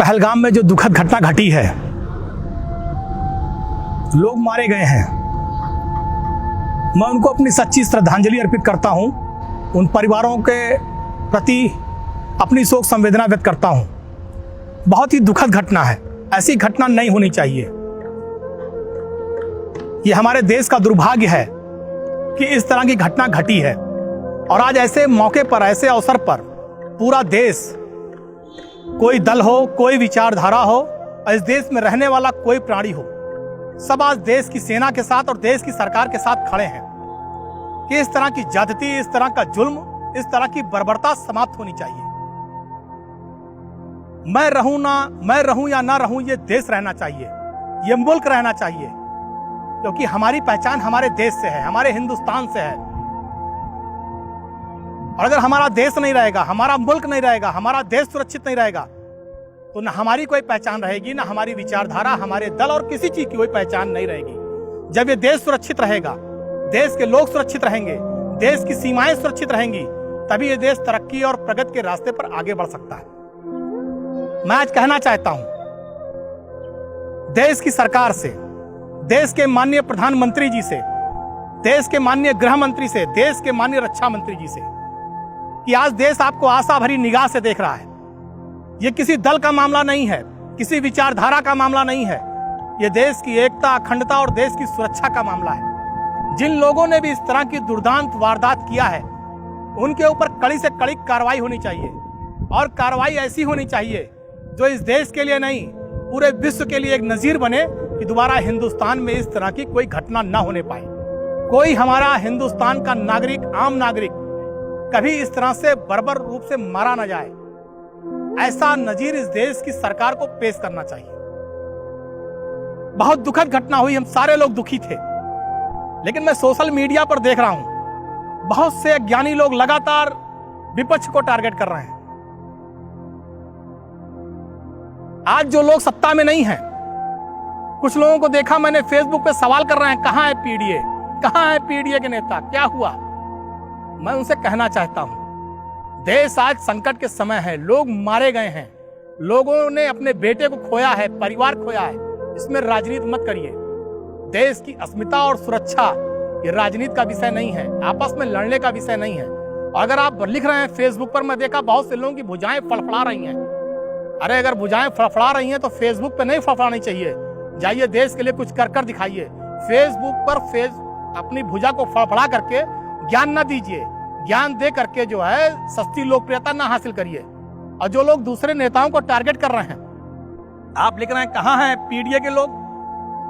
पहलगाम में जो दुखद घटना घटी है, लोग मारे गए हैं, मैं उनको अपनी सच्ची श्रद्धांजलि अर्पित करता हूं। उन परिवारों के प्रति अपनी शोक संवेदना व्यक्त करता हूं। बहुत ही दुखद घटना है, ऐसी घटना नहीं होनी चाहिए। ये हमारे देश का दुर्भाग्य है कि इस तरह की घटना घटी है। और आज ऐसे मौके पर, ऐसे अवसर पर पूरा देश, कोई दल हो, कोई विचारधारा हो, और इस देश में रहने वाला कोई प्राणी हो, सब आज देश की सेना के साथ और देश की सरकार के साथ खड़े हैं कि इस तरह की ज्यादती, इस तरह का जुल्म, इस तरह की बर्बरता समाप्त होनी चाहिए। मैं रहूं या ना रहूं, ये देश रहना चाहिए, ये मुल्क रहना चाहिए, क्योंकि हमारी पहचान हमारे देश से है, हमारे हिंदुस्तान से है। और अगर हमारा देश नहीं रहेगा, हमारा मुल्क नहीं रहेगा, हमारा देश सुरक्षित नहीं रहेगा, तो ना हमारी कोई पहचान रहेगी, ना हमारी विचारधारा, हमारे दल और किसी चीज की कोई पहचान नहीं रहेगी। जब ये देश सुरक्षित रहेगा, देश के लोग सुरक्षित रहेंगे, देश की सीमाएं सुरक्षित रहेंगी, तभी ये देश तरक्की और प्रगति के रास्ते पर आगे बढ़ सकता है। मैं आज कहना चाहता हूं देश की सरकार से, देश के माननीय प्रधानमंत्री जी से, देश के माननीय गृह मंत्री से, देश के माननीय रक्षा मंत्री जी से, कि आज देश आपको आशा भरी निगाह से देख रहा है। ये किसी दल का मामला नहीं है, किसी विचारधारा का मामला नहीं है, ये देश की एकता, अखंडता और देश की सुरक्षा का मामला है। जिन लोगों ने भी इस तरह की दुर्दांत वारदात किया है, उनके ऊपर कड़ी से कड़ी कार्रवाई होनी चाहिए। और कार्रवाई ऐसी होनी चाहिए जो इस देश के लिए नहीं, पूरे विश्व के लिए एक नजीर बने कि दोबारा हिंदुस्तान में इस तरह की कोई घटना न होने पाए। कोई हमारा हिंदुस्तान का नागरिक, आम नागरिक, कभी इस तरह से बर्बर रूप से मारा न जाए, ऐसा नजीर इस देश की सरकार को पेश करना चाहिए। बहुत दुखद घटना हुई, हम सारे लोग दुखी थे, लेकिन मैं सोशल मीडिया पर देख रहा हूं बहुत से ज्ञानी लोग लगातार विपक्ष को टारगेट कर रहे हैं। आज जो लोग सत्ता में नहीं हैं, कुछ लोगों को देखा मैंने फेसबुक पे सवाल कर रहे हैं, कहां है पीडीए, कहां है पीडीए के नेता, क्या हुआ। मैं उनसे कहना चाहता हूं, देश आज संकट के समय है, लोग मारे गए हैं, लोगों ने अपने बेटे को खोया है, परिवार खोया है। इसमें राजनीति मत करिए। देश की अस्मिता और सुरक्षा ये राजनीति का विषय नहीं है, आपस में लड़ने का विषय नहीं है। और अगर आप लिख रहे हैं फेसबुक पर, मैं देखा बहुत से लोगों की भुजाएं फड़फड़ा रही हैं। अरे अगर भुजाएं फड़फड़ा रही हैं तो फेसबुक पे नहीं फड़फड़ानी चाहिए, जाइए देश के लिए कुछ कर दिखाइए। फेसबुक पर अपनी भुजा को फड़फड़ा करके ज्ञान न दीजिए, ज्ञान दे करके जो है सस्ती लोकप्रियता ना हासिल करिए। और जो लोग दूसरे नेताओं को टारगेट कर रहे हैं, आप लिख रहे हैं कहां हैं पीडीए के लोग।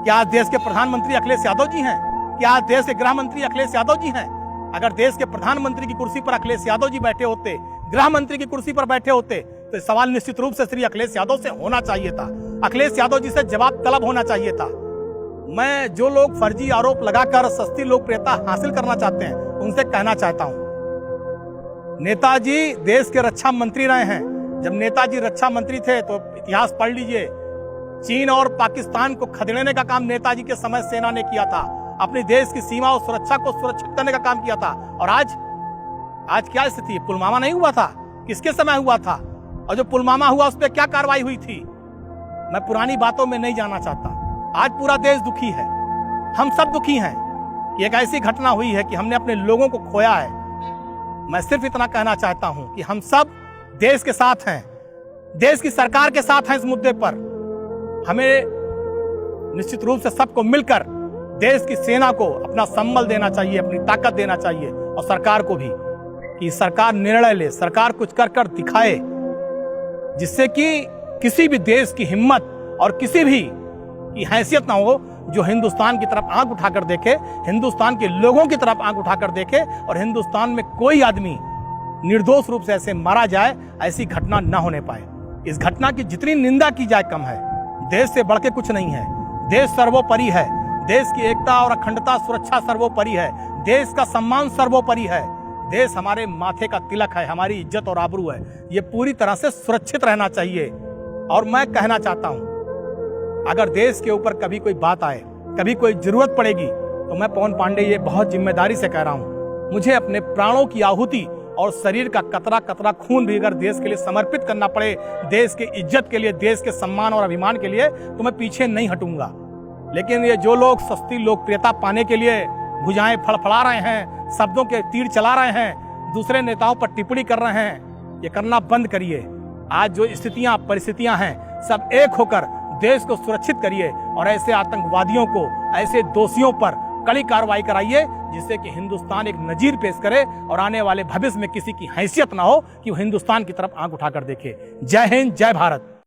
क्या देश के प्रधानमंत्री अखिलेश यादव जी हैं? क्या देश के गृह मंत्री अखिलेश यादव जी हैं? अगर देश के प्रधानमंत्री की कुर्सी पर अखिलेश यादव जी बैठे होते, गृह मंत्री की कुर्सी पर बैठे होते, तो सवाल निश्चित रूप से श्री अखिलेश यादव से होना चाहिए था। अखिलेश यादव जी से जवाब तलब होना चाहिए था। मैं जो लोग फर्जी आरोप लगाकर सस्ती लोकप्रियता हासिल करना चाहते हैं, उनसे कहना चाहता हूं, नेताजी देश के रक्षा मंत्री रहे हैं। जब नेताजी रक्षा मंत्री थे तो इतिहास पढ़ लीजिए, चीन और पाकिस्तान को खदेड़ने का काम नेताजी के समय सेना ने किया था, अपने देश की सीमा और सुरक्षा को सुरक्षित करने का काम किया था। और आज क्या स्थिति है? पुलवामा नहीं हुआ था, किसके समय हुआ था? और जो पुलवामा हुआ उस पर क्या कार्रवाई हुई थी? मैं पुरानी बातों में नहीं जाना चाहता। आज पूरा देश दुखी है, हम सब दुखी हैं कि एक ऐसी घटना हुई है कि हमने अपने लोगों को खोया है। मैं सिर्फ इतना कहना चाहता हूं कि हम सब देश के साथ हैं, देश की सरकार के साथ हैं। इस मुद्दे पर हमें निश्चित रूप से सबको मिलकर देश की सेना को अपना संबल देना चाहिए, अपनी ताकत देना चाहिए, और सरकार को भी, कि सरकार निर्णय ले, सरकार कुछ कर दिखाए, जिससे कि किसी भी देश की हिम्मत और किसी भी की हैसियत ना हो जो हिंदुस्तान की तरफ आंख उठाकर देखे, हिंदुस्तान के लोगों की तरफ आंख उठाकर देखे, और हिंदुस्तान में कोई आदमी निर्दोष रूप से ऐसे मारा जाए, ऐसी घटना ना होने पाए। इस घटना की जितनी निंदा की जाए कम है। देश से बढ़ के कुछ नहीं है, देश सर्वोपरि है, देश की एकता और अखंडता, सुरक्षा सर्वोपरि है, देश का सम्मान सर्वोपरि है, देश हमारे माथे का तिलक है, हमारी इज्जत और आबरू है। ये पूरी तरह से सुरक्षित रहना चाहिए। और मैं कहना चाहता हूं, अगर देश के ऊपर कभी कोई बात आए, कभी कोई जरूरत पड़ेगी, तो मैं पवन पांडे ये बहुत जिम्मेदारी से कह रहा हूं, मुझे अपने प्राणों की आहुति और शरीर का कतरा कतरा खून भी अगर देश के लिए समर्पित करना पड़े, देश की इज्जत के लिए, देश के सम्मान और अभिमान के लिए, तो मैं पीछे नहीं हटूंगा। लेकिन ये जो लोग सस्ती लोकप्रियता पाने के लिए भुजाएं फड़फड़ा रहे हैं, शब्दों के तीर चला रहे हैं, दूसरे नेताओं पर टिप्पणी कर रहे हैं, ये करना बंद करिए। आज जो स्थितियां परिस्थितियां हैं, सब एक होकर देश को सुरक्षित करिए और ऐसे आतंकवादियों को, ऐसे दोषियों पर कड़ी कार्रवाई कराइए, जिससे कि हिंदुस्तान एक नजीर पेश करे और आने वाले भविष्य में किसी की हैसियत ना हो कि वो हिंदुस्तान की तरफ आंख उठाकर देखे। जय हिंद, जय भारत।